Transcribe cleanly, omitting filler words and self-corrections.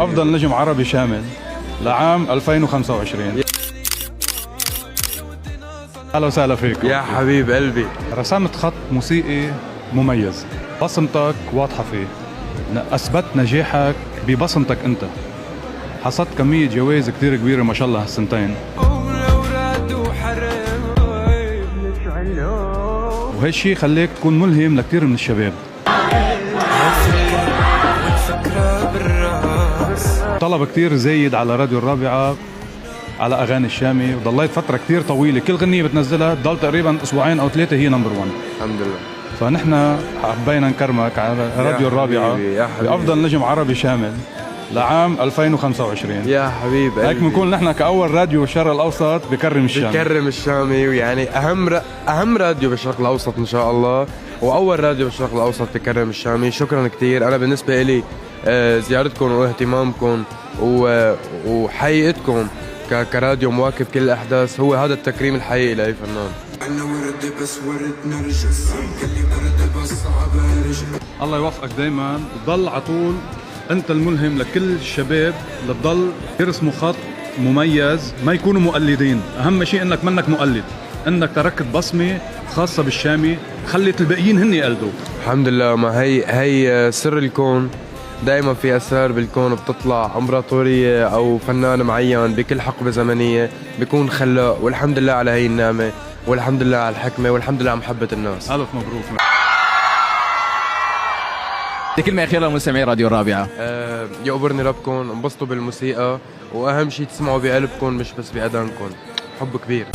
بأفضل نجم عربي شامل لعام 2025. أهلا وسهلا فيك يا حبيب قلبي. رسمت خط موسيقي مميز، بصمتك واضحة فيه، أثبت نجاحك ببصمتك أنت، حصدت كمية جوائز كتير كبيرة ما شاء الله هالسنتين، وهالشي خليك تكون ملهم لكتير من الشباب. طلب كتير زايد على راديو الرابعة على أغاني الشامي، وضليت فترة كتير طويلة كل غنية بتنزلها تضل تقريبا أسبوعين أو 3 هي نمبر 1. الحمد لله. فنحن حبينا نكرمك على راديو الرابعة بأفضل نجم عربي شامل لعام 2025. يا حبيب قلبي. هيك بنكون نحن كأول راديو بالشرق الأوسط بكرم الشامي. بكرم الشامي، ويعني أهم راديو بالشرق الأوسط إن شاء الله، وأول راديو بالشرق الأوسط بكرم الشامي. شكرا كتير. أنا بالنسبة لي زيارتكم واهتمامكم وحقيقتكم كراديو مواكب كل الأحداث هو هذا التكريم الحقيقي لأي فنان. الله يوفقك دايما، وتضل على طول انت الملهم لكل الشباب لتضل يرسموا خط مميز، ما يكونوا مقلدين. اهم شيء انك منك مقلد، انك تركت بصمه خاصه بالشامي خلت الباقيين هن يقلدوا. الحمد لله. ما هي سر الكون. دائما في اسرار بالكون بتطلع. امبراطوريه او فنان معين بكل حقبه زمنيه بيكون خلاق، والحمد لله على هي النعمه، والحمد لله على الحكمه، والحمد لله على محبه الناس. الف مبروك. كلمة أخيرة لمستمعي راديو الرابعة. يقبرني ربكم، انبسطوا بالموسيقى، واهم شيء تسمعوا بقلبكم مش بس باذانكم. حب كبير.